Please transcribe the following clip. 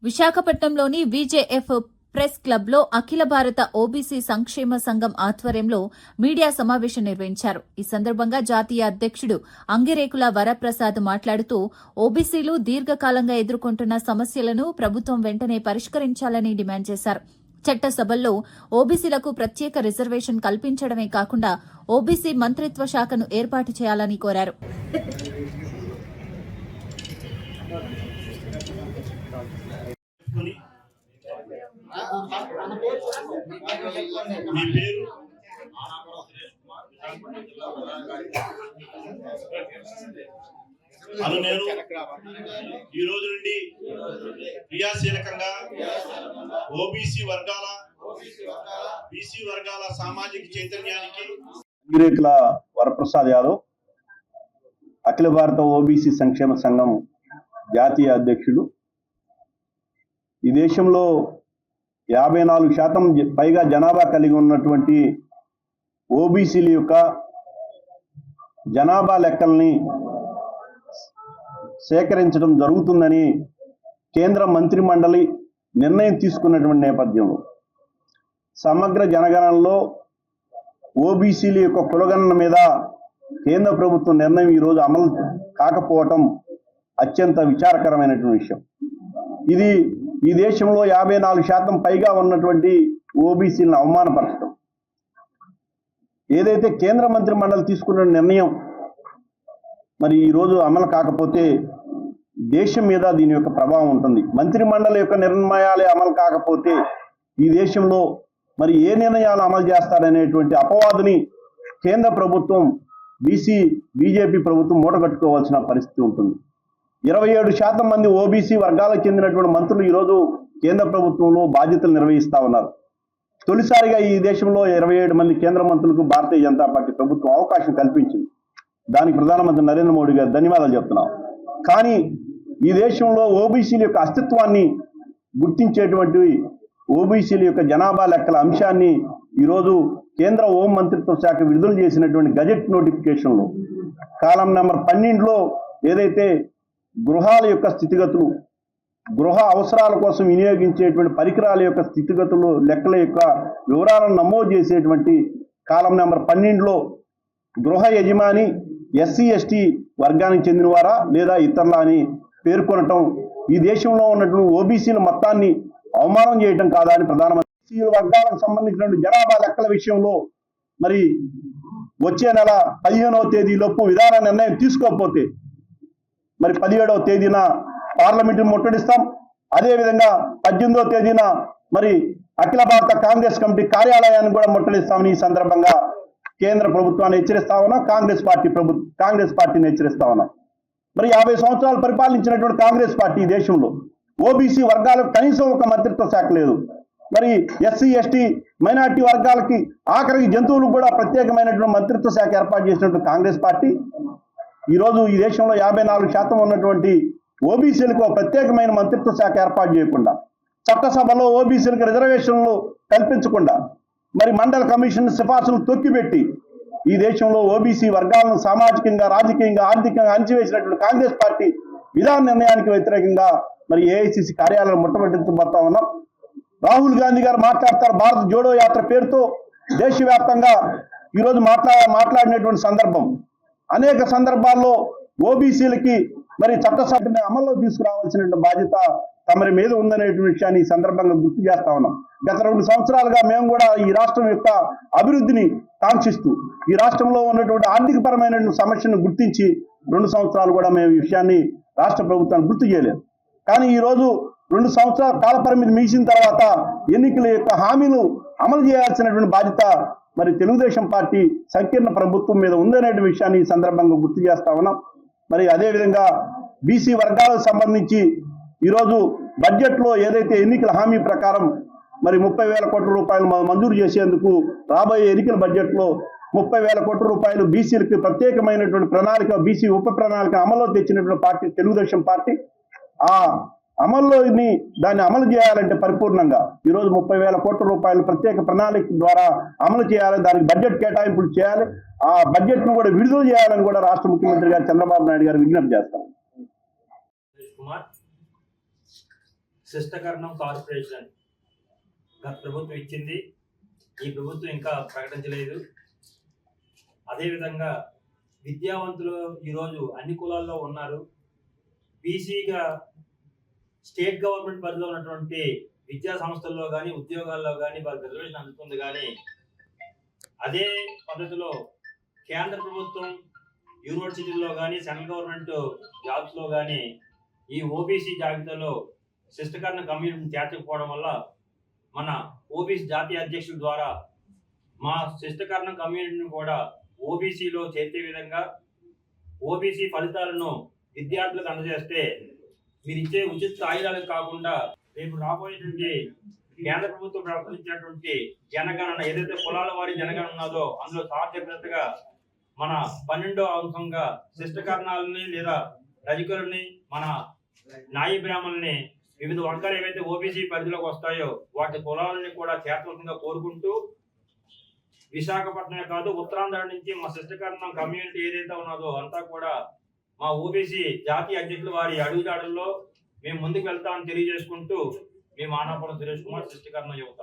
విశాఖపట్నంలోని VJF press club లో అఖిల భారత ఓబీసీ సంక్షేమ సంఘం ఆధ్వర్యంలో మీడియా సమావేశం నిర్వహించారు. ఈ సందర్భంగా జాతీయ అధ్యక్షుడు అంగిరేకుల వరప్రసాద్ మాట్లాడుతూ ఓబీసీలు దీర్ఘకాలంగా ఎదుర్కొంటున్న సమస్యలను ప్రభుత్వం వెంటనే పరిష్కరించాలని డిమాండ్ చేశారు. చట్టసభల్లో ఓబీసీలకు ప్రత్యేక రిజర్వేషన్ కల్పించడమే కాకుండా ఓబీసీ మంత్రిత్వ శాఖను ఏర్పాటు చేయాలని కోరారు. మీ పేరు? అను నేను ఈ రోజు నుండి క్రియాశీలకంగా ఓబీసీ వర్గాల బీసీ వర్గాల సామాజిక చైతన్యానికి అంగిరేకుల వరప్రసాద్ యాదవ్, అఖిల భారత ఓబీసీ సంక్షేమ సంఘం జాతీయ అధ్యక్షుడు. ఈ దేశంలో 54% పైగా జనాభా కలిగి ఉన్నటువంటి ఓబీసీల యొక్క జనాభా లెక్కల్ని సేకరించడం జరుగుతుందని కేంద్ర మంత్రి మండలి నిర్ణయం తీసుకున్నటువంటి నేపథ్యంలో సమగ్ర జనగణనలో ఓబీసీల యొక్క కులగణన మీద కేంద్ర ప్రభుత్వం నిర్ణయం ఈరోజు అమలు కాకపోవటం అత్యంత విచారకరమైనటువంటి విషయం. ఇది ఈ దేశంలో 54% పైగా ఉన్నటువంటి ఓబీసీలను అవమానపరచడం. ఏదైతే కేంద్ర మంత్రి మండలి తీసుకున్న నిర్ణయం మరి ఈరోజు అమలు కాకపోతే దేశం మీద దీని యొక్క ప్రభావం ఉంటుంది. మంత్రి మండలి యొక్క నిర్ణయాలే అమలు కాకపోతే ఈ దేశంలో మరి ఏ నిర్ణయాలు అమలు చేస్తారనేటువంటి అపవాదుని కేంద్ర ప్రభుత్వం బీజేపీ ప్రభుత్వం మూటగట్టుకోవాల్సిన పరిస్థితి ఉంటుంది. 27% మంది ఓబీసీ వర్గాలకు చెందినటువంటి మంత్రులు ఈరోజు కేంద్ర ప్రభుత్వంలో బాధ్యతలు నిర్వహిస్తా ఉన్నారు. తొలిసారిగా ఈ దేశంలో 27 మంది కేంద్ర మంత్రులకు భారతీయ జనతా పార్టీ ప్రభుత్వం అవకాశం కల్పించింది. దానికి ప్రధానమంత్రి నరేంద్ర మోడీ గారు ధన్యవాదాలు చెప్తున్నాం. కానీ ఈ దేశంలో ఓబీసీల యొక్క అస్తిత్వాన్ని గుర్తించేటువంటి ఓబీసీల యొక్క జనాభా లెక్కల అంశాన్ని ఈరోజు కేంద్ర హోం మంత్రిత్వ శాఖ విడుదల చేసినటువంటి గజెట్ నోటిఫికేషన్లో కాలం నెంబర్ 12లో ఏదైతే గృహాల యొక్క స్థితిగతులు, గృహ అవసరాల కోసం వినియోగించేటువంటి పరికరాల యొక్క స్థితిగతులు, లెక్కల యొక్క వివరాలను నమోదు చేసేటువంటి కాలం నెంబర్ 12లో గృహ యజమాని ఎస్సీ ఎస్టీ వర్గానికి చెందినవారా లేదా ఇతరులా అని పేర్కొనటం ఈ దేశంలో ఉన్నటువంటి ఓబీసీల మొత్తాన్ని అవమానం చేయటం కాదా అని ప్రధానమంత్రి వర్గాలకు సంబంధించినటువంటి జనాభా లెక్కల విషయంలో మరి వచ్చే నెల 15వ తేదీలోపు విధాన నిర్ణయం తీసుకోకపోతే మరి 17వ తేదీన పార్లమెంటును ముట్టడిస్తాం. అదేవిధంగా 18వ తేదీన మరి అఖిల భారత కాంగ్రెస్ కమిటీ కార్యాలయాన్ని కూడా ముట్టడిస్తామని ఈ సందర్భంగా కేంద్ర ప్రభుత్వాన్ని హెచ్చరిస్తా ఉన్నాం. కాంగ్రెస్ పార్టీని హెచ్చరిస్తా ఉన్నాం. మరి 50 సంవత్సరాలు పరిపాలించినటువంటి కాంగ్రెస్ పార్టీ దేశంలో ఓబీసీ వర్గాలకు కనీసం ఒక మంత్రిత్వ శాఖ లేదు. మరి ఎస్సీ ఎస్టీ మైనార్టీ వర్గాలకి ఆఖరికి జంతువులకు కూడా ప్రత్యేకమైనటువంటి మంత్రిత్వ శాఖ ఏర్పాటు చేసినటువంటి కాంగ్రెస్ పార్టీ ఈరోజు ఈ దేశంలో 54% ఉన్నటువంటి ఓబీసీలకు ప్రత్యేకమైన మంత్రిత్వ శాఖ ఏర్పాటు చేయకుండా, చట్టసభలో ఓబీసీలకు రిజర్వేషన్లు కల్పించకుండా, మరి మండల కమిషన్ సిఫార్సులు తొక్కిపెట్టి ఈ దేశంలో ఓబీసీ వర్గాలను సామాజికంగా, రాజకీయంగా, ఆర్థికంగా అణచివేసినటువంటి కాంగ్రెస్ పార్టీ విధాన నిర్ణయానికి వ్యతిరేకంగా మరి ఏఐసీసీ కార్యాలయం ముట్టబెట్టించబోతా ఉన్నాం. రాహుల్ గాంధీ గారు మాట్లాడతారు భారత్ జోడో యాత్ర పేరుతో దేశవ్యాప్తంగా ఈరోజు మాట్లాడినటువంటి సందర్భం. అనేక సందర్భాల్లో ఓబీసీలకి మరి చట్టసభని అమల్లో తీసుకురావాల్సిన బాధ్యత తమరి మీద ఉందనేటువంటి విషయాన్ని ఈ సందర్భంగా గుర్తు చేస్తా ఉన్నాం. గత 2 సంవత్సరాలుగా మేము కూడా ఈ రాష్ట్రం యొక్క అభివృద్ధిని కాంక్షిస్తూ ఈ రాష్ట్రంలో ఉన్నటువంటి ఆర్థిక పరమైన సమస్యను గుర్తించి 2 సంవత్సరాలు కూడా మేము ఈ విషయాన్ని రాష్ట్ర ప్రభుత్వాన్ని గుర్తు చేయలేదు. కానీ ఈరోజు 2 సంవత్సరాల కాల పరిమితి ముగిసిన తర్వాత ఎన్నికల యొక్క హామీలు అమలు చేయాల్సినటువంటి బాధ్యత మరి తెలుగుదేశం పార్టీ సంకీర్ణ ప్రభుత్వం మీద ఉందనే విషయాన్ని ఈ సందర్భంగా గుర్తు చేస్తా ఉన్నాం. మరి అదేవిధంగా బీసీ వర్గాలకు సంబంధించి ఈరోజు బడ్జెట్లో ఏదైతే ఎన్నికల హామీ ప్రకారం మరి 30,000 కోట్ల రూపాయలు మంజూరు చేసేందుకు రాబోయే ఎన్నికల బడ్జెట్లో 30,000 కోట్ల రూపాయలు బీసీలకి ప్రత్యేకమైనటువంటి ప్రణాళిక, బీసీ ఉప ప్రణాళిక అమల్లో తెచ్చినటువంటి పార్టీ తెలుగుదేశం పార్టీ. ఆ దాన్ని అమలు చేయాలంటే పరిపూర్ణంగా ఈరోజు 30,000 కోట్ల రూపాయలు ప్రత్యేక ప్రణాళిక ద్వారా అమలు చేయాలి. దానికి బడ్జెట్ కేటాయింపులు చేయాలి. ఆ బడ్జెట్ను కూడా విడుదల చేయాలని కూడా రాష్ట్ర ముఖ్యమంత్రి గారు చంద్రబాబు నాయుడు గారు విజ్ఞప్తి చేస్తారు. శిష్టకరణం కార్పొరేషన్ గత ప్రభుత్వం ఇచ్చింది. ఈ ప్రభుత్వం ఇంకా ప్రకటించలేదు. అదేవిధంగా విద్యావంతులు ఈరోజు అన్ని కులాల్లో ఉన్నారు. బీసీగా స్టేట్ గవర్నమెంట్ పరిధిలో ఉన్నటువంటి విద్యా సంస్థల్లో కానీ ఉద్యోగాల్లో కానీ వారికి రిజర్వేషన్ అందుతుంది. కానీ అదే పద్ధతిలో కేంద్ర ప్రభుత్వం యూనివర్సిటీల్లో కానీ సెంట్రల్ గవర్నమెంట్ జాబ్స్లో కానీ ఈ ఓబీసీ జాబితాలో శిష్టకరణ కమ్యూనిటీని చేర్చకపోవడం వల్ల మన ఓబీసీ జాతీయ అధ్యక్షుల ద్వారా మా శిష్టకరణ కమ్యూనిటీని కూడా ఓబీసీలో చేర్చే విధంగా ఓబీసీ ఫలితాలను విద్యార్థులకు అందజేస్తే మీరు ఇచ్చే ఉచిత ఆయుధాలకు కాకుండా రేపు రాబోయేటువంటి కేంద్ర ప్రభుత్వం ప్రకటించినటువంటి జనగణన ఏదైతే కులాల వారి జనగణన ఉన్నదో అందులో సార్ చెప్పినట్టుగా మన 12వ అంశంగా శిష్టకరణాలని లేదా రజకులని మన నాయి బ్రాహ్మణుల్ని వివిధ వర్గాలు ఏవైతే ఓబీసీ పరిధిలోకి వస్తాయో వాటి కులాలని కూడా చేర్చవలసిందిగా కోరుకుంటూ విశాఖపట్నమే కాదు ఉత్తరాంధ్ర నుంచి మా శిష్టకరణం కమ్యూనిటీ ఏదైతే ఉన్నదో అంతా కూడా మా ఓబీసీ జాతీయ అధ్యక్షులు వారి అడుగుజాడల్లో మేము ముందుకు వెళ్తామని తెలియజేసుకుంటూ మేము ఆనాపురం సురేష్ కుమార్ శిష్టకరణ యువత.